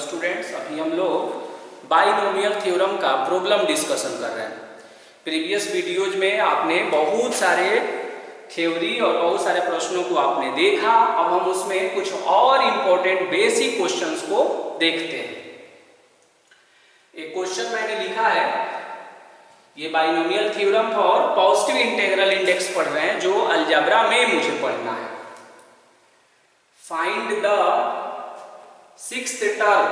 Students, अभी हम लोग बाइनोमियल थ्योरम का प्रॉब्लम डिस्कशन कर रहे हैं। प्रीवियस वीडियोज में आपने बहुत सारे थ्योरी और बहुत सारे प्रश्नों को आपने देखा। अब हम उसमें कुछ और इम्पोर्टेंट बेसिक क्वेश्चंस को देखते हैं। एक क्वेश्चन मैंने लिखा है, ये binomial theorem for positive integral index पढ़ रहे हैं जो अलजेब्रा में मुझे पढ़ना है। Find the sixth term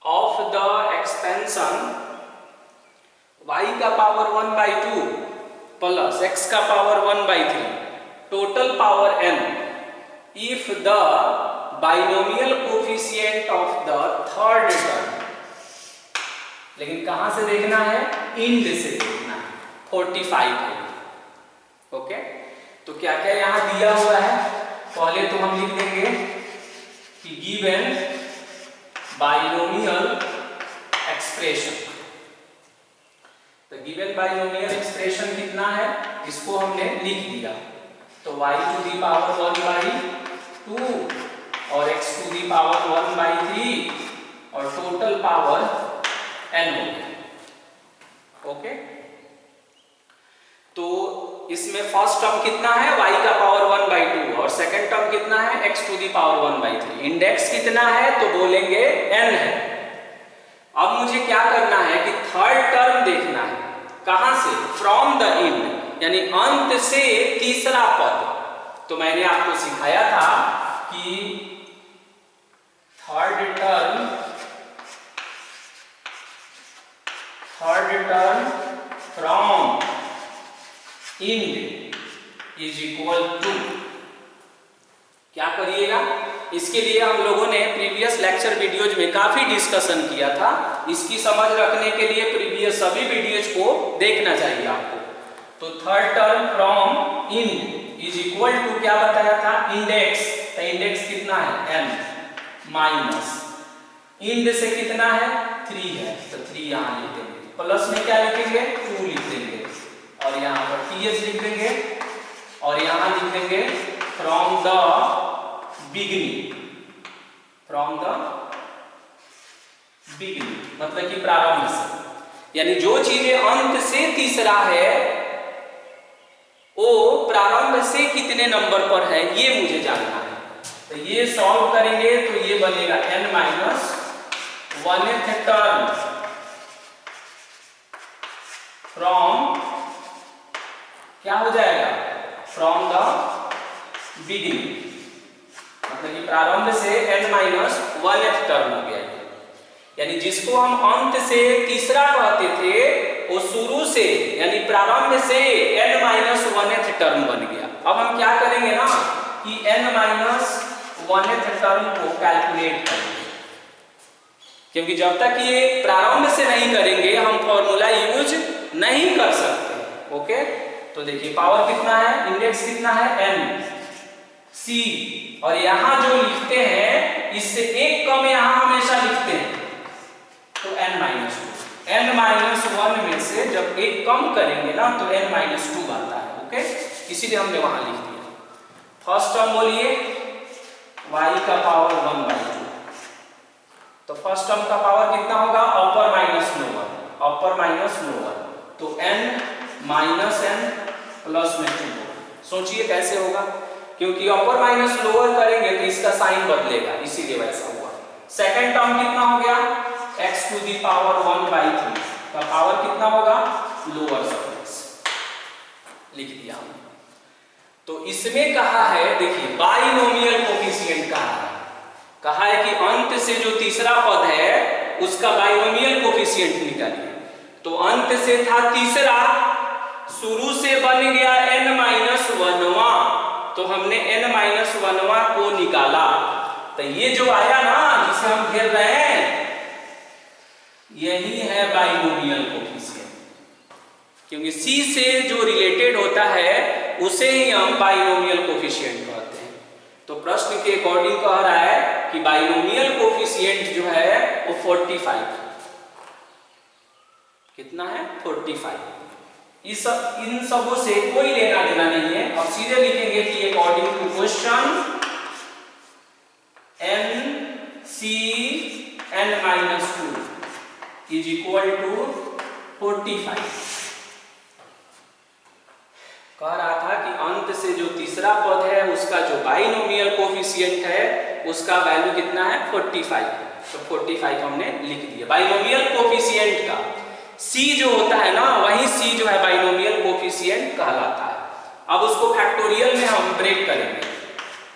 of the expansion y का पावर 1/2 प्लस x का power 1/3 total power n if the binomial coefficient of the third term. लेकिन कहां से देखना है? इंड से देखना है। 45 है। ओके, तो क्या क्या यहां दिया हुआ है? पहले तो हम लिख देंगे कि गिवन बाइनोमियल एक्सप्रेशन। तो गिवन बाइनोमियल एक्सप्रेशन कितना है इसको हमने लिख दिया। तो y टू दी पावर 1/2 और x टू दी पावर 1/3 और टोटल पावर n हो गया। ओके, तो इसमें फर्स्ट टर्म कितना है? y का पावर 1/2 और सेकंड टर्म कितना है? x to the power 1/3। Index कितना है? तो बोलेंगे n है। अब मुझे क्या करना है कि थर्ड टर्म देखना है। कहां से? फ्रॉम द इंड, यानी अंत से तीसरा पद। तो मैंने आपको सिखाया था कि third term from end is equal to, क्या करिएगा? इसके लिए हम लोगों ने प्रीवियस लेक्चर वीडियोज में काफी डिस्कशन किया था। इसकी समझ रखने के लिए प्रीवियस सभी वीडियोज को देखना चाहिए आपको। तो third term from end is equal to क्या बताया था? इंडेक्स। तो इंडेक्स कितना है? n माइनस इंड से कितना है? 3 है, तो 3 यहां लिख देंगे। प्लस में क्या लिखेंगे? 2 लिख देंगे और यहाँ पर th लिख देंगे और यहाँ लिख देंगे from the beginning. From the beginning मतलब कि प्रारंभ से, यानी जो चीजें अंत से तीसरा है वो प्रारंभ से कितने नंबर पर है ये मुझे जानना है। तो ये सॉल्व करेंगे तो ये बनेगा n-1th टर्म फ्रॉम, क्या हो जाएगा? फ्रॉम द बिगिनिंग मतलब कि प्रारंभ से n-1th टर्म हो गया। यानी जिसको हम अंत से तीसरा कहते थे वो शुरू से यानी प्रारंभ से n-1th टर्म बन गया। अब हम क्या करेंगे ना कि n-1th टर्म को कैलकुलेट करेंगे, क्योंकि जब तक ये प्रारंभ से नहीं करेंगे हम फॉर्मूला यूज नहीं कर सकते। ओके, तो देखिए पावर कितना है? इंडेक्स कितना है? n c, और यहां जो लिखते हैं इससे एक कम यहां हमेशा लिखते हैं, तो n-2। n-1 में से जब एक कम करेंगे ना तो n-2 आता है। ओके, इसीलिए हमने वहां लिख दिया। फर्स्ट टर्म बोलिए y का पावर 1/2। तो फर्स्ट टर्म का पावर कितना होगा? अपर माइनस लोअर, तो n-n प्लस में 2 होगा। सोचिए कैसे होगा, क्योंकि अपर माइनस लोअर करेंगे तो इसका साइन बदलेगा, इसीलिए वैसा हुआ। सेकंड टर्म कितना हो गया? x टू दी पावर 1/3 का पावर कितना होगा? लोअर सरफेस लिख दिया हमने। तो इसमें कहा है, देखिए बाइनोमियल कोफिशिएंट कहा है कि अंत से जो तीसरा पद है उसका बाइनोमियल कोफिशिएंट निकालिए। तो अंत से था तीसरा, शुरू से बन गया n-1वां, तो हमने n-1वां को निकाला। तो ये जो आया ना जिसे हम घेर रहे हैं यही है बाइनोमियल कोफिशिएंट, क्योंकि c से जो रिलेटेड होता है उसे ही हम बाइनोमियल कोफिशिएंट कहते हैं। तो प्रश्न के अकॉर्डिंग कह रहा है कि बाइनोमियल कोफिशिएंट जो है वो 45। कितना है? 45। इन सबों से कोई लेना देना नहीं है। अब सीधे लिखेंगे कि according to question n Cn-2 is equal to 45। कह रहा था कि अंत से जो तीसरा पद है उसका जो बाइनोमियल कोफिशिएंट है उसका वैल्यू कितना है 45। तो 45 हमने लिख दिया। बाइनोमियल कोफिशिएंट का c जो होता है ना, वही c जो है बाइनोमियल कोफिशिएंट कहलाता है। अब उसको फैक्टोरियल में हम ब्रेक करेंगे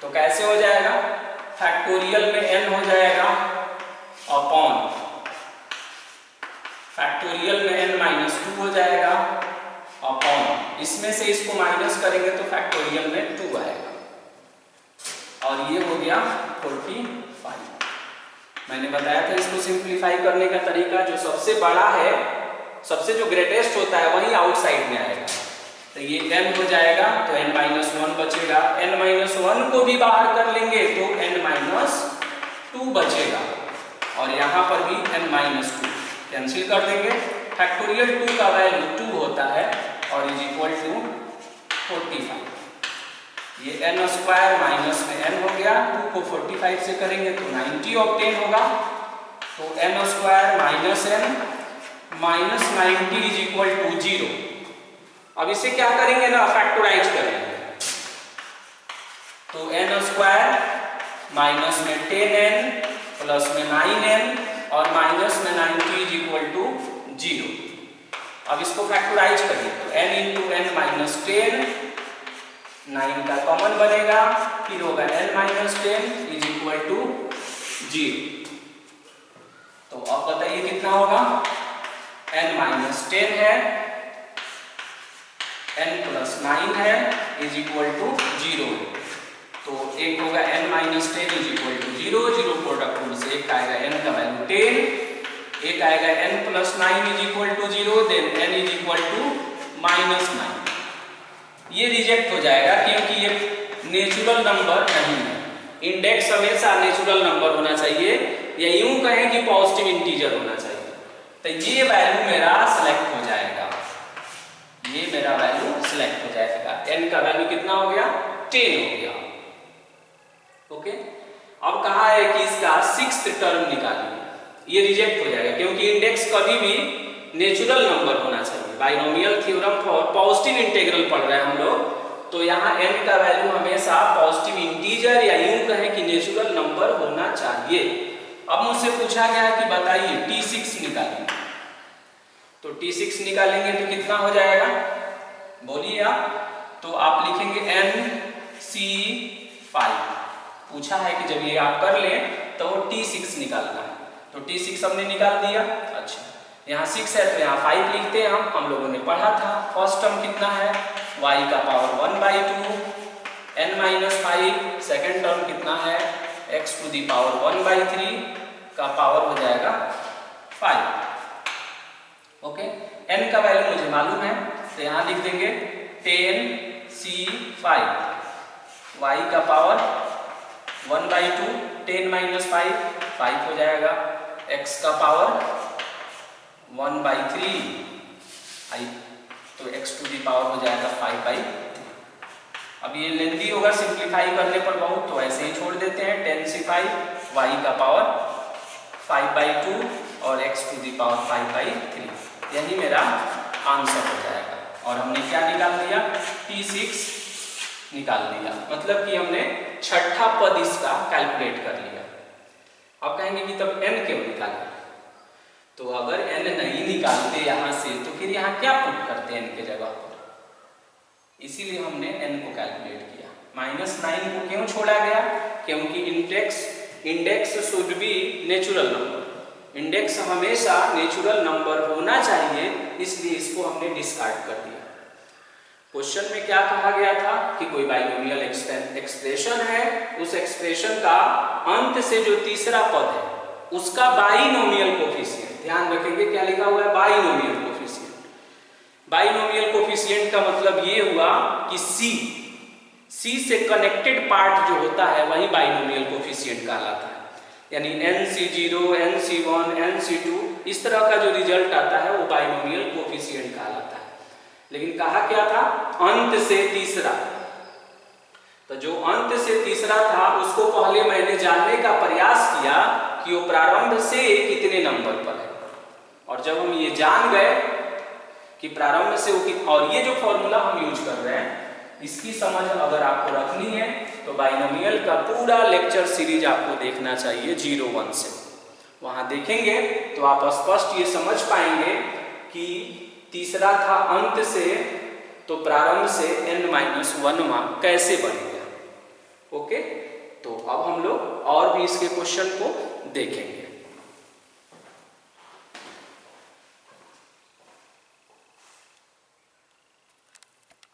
तो कैसे हो जाएगा, फैक्टोरियल में n हो जाएगा अपॉन फैक्टोरियल में n-2 हो जाएगा अपॉन, इसमें से इसको माइनस करेंगे तो फैक्टोरियल में 2 आएगा और ये हो गया 45। मैंने बताया था इसको सिंप्लीफाई करने का तरीका, जो सबसे बड़ा है, सबसे जो ग्रेटेस्ट होता है वही आउटसाइड में आएगा। तो ये n हो जाएगा तो n-1 बचेगा, n-1 को भी बाहर कर लेंगे तो n-2 बचेगा और यहाँ पर भी n-2 कैंसिल कर देंगे। फैक्टोरियल 2 का वैल्यू 2 होता है और इज इक्वल टू 45। ये n² माइनस में n हो गया, 2 को 45 से करेंगे तो 90 ऑब्टेन होगा। तो n² minus n minus 90 is equal to 0। अब इसे क्या करेंगे ना, फैक्टराइज करेंगे तो n² माइनस में 10n प्लस में 9n और माइनस में 90 इज इक्वल टू 0। अब इसको फैक्टराइज करिए तो n इंटू n माइनस 10, 9 का कॉमन बनेगा, फिर होगा n-10 इज इक्वल टू 0। तो अब बताइए कितना होगा, n-10 है, n+9 है इज इक्वल टू 0। तो एक होगा n-10 is equal to 0, 0 product rule से एक आएगा n का वैल्यू 10, एक आएगा n+9 is equal to 0, then n is equal to -9। ये रिजेक्ट हो जाएगा क्योंकि ये नेचुरल नंबर नहीं है। इंडेक्स हमेशा नेचुरल नंबर होना चाहिए, या यूं कहें कि पॉजिटिव इंटीजर होना चाहिए। तो ये वैल्यू मेरा सिलेक्ट हो जाएगा, ये मेरा वैल्यू सिलेक्ट हो जाएगा। n का वैल्यू कितना हो गया, 10 हो गया। ओके, अब कहा है कि इसका 6th टर्म निकालिए, ये रिजेक्ट हो जाएगा क्योंकि इंडेक्स कभी भी नेचुरल नंबर होना चाहिए। Binomial theorem for positive integral पढ़ रहे हैं हम लोग, तो यहाँ n का वैल्यू हमेशा पॉजिटिव इंटीजर या यूं कहें कि नेचुरल नंबर होना चाहिए। अब मुझसे पूछा गया कि बताइए T6 निकालिए, तो T6 निकालेंगे तो कितना हो जाएगा, बोलिए आप। तो आप लिखेंगे NC5। पूछा है कि जब ये आप कर लें तो T6 निकालना है, तो T6 हमने निकाल दिया। अच्छा, यहाँ 6 है तो यहाँ 5 लिखते हैं हम लोगों ने पढ़ा था। फर्स्ट टर्म कितना है, y का पावर 1/2 n-5। सेकेंड टर्म कितना है, x टू दी पावर 1/3 का पावर हो जाएगा 5। ओके, n का वैल्यू मुझे मालूम है तो यहाँ लिख देंगे 10c5, y का पावर 1/2, 10 - 5 हो जाएगा, x का पावर 1/3, तो x टू दी पावर हो जाएगा 5/3। अब ये लेंथी होगा सिंप्लीफाई करने पर बहुत, तो ऐसे ही छोड़ देते हैं 10c5, y का पावर 5/2 और x टू दी पावर 5/3। यही मेरा आंसर हो जाएगा। और हमने क्या निकाल दिया, T6 निकाल दिया, मतलब कि हमने छठा पद इसका कैलकुलेट कर लिया। अब कहेंगे कि तब n क्यों निकाले, तो अगर n नहीं निकालते यहाँ से तो फिर यहाँ क्या पुट करते n के जगह पर, इसीलिए हमने n को कैलकुलेट किया। -9 को क्यों छोड़ा गया, क्योंकि index should be natural number, index हमेशा नेचुरल नंबर होना चाहिए, इसलिए इसको हमने डिस्कार्ड कर दिया। क्वेश्चन में क्या कहा गया था कि कोई बाइनोमियल एक्सप्रेशन है, उस एक्सप्रेशन का अंत से जो तीसरा पद है उसका बाइनोमियल कोफिशिएंट, ध्यान रखेंगे क्या लिखा हुआ है, बाइनोमियल कोफिशिएंट। बाइनोमियल कोफिशिएंट का मतलब ये हुआ कि C से कनेक्टेड पार्ट जो होता है वही बाइनोमियल कोफिशिएंट कहलाता है। यानी NC0, NC1, NC2 इस तरह का जो रिजल्ट आता है वो बाइनोमियल कोफिशिएंट कहलाता है। लेकिन कहा क्या था, अंत से तीसरा, तो जो अंत से तीसरा था उसको पहले मैंने जानने का प्रयास किया कि वो प्रारंभ से कितने नंबर पर है। और जब हम ये जान गए कि प्रारंभ से वो और ये जो फॉर्मूला हम यूज कर रहे हैं इसकी समझ अगर आपको रखनी है तो बाइनोमियल का पूरा लेक्चर सीरीज आपको देखना चाहिए 0-1 से। वहां देखेंगे तो आप स्पष्ट ये समझ पाएंगे कि तीसरा था अंत से, तो प्रारंभ से n-1वां कैसे बनेगा। ओके, तो अब हम लोग और भी इसके क्वेश्चन को देखेंगे।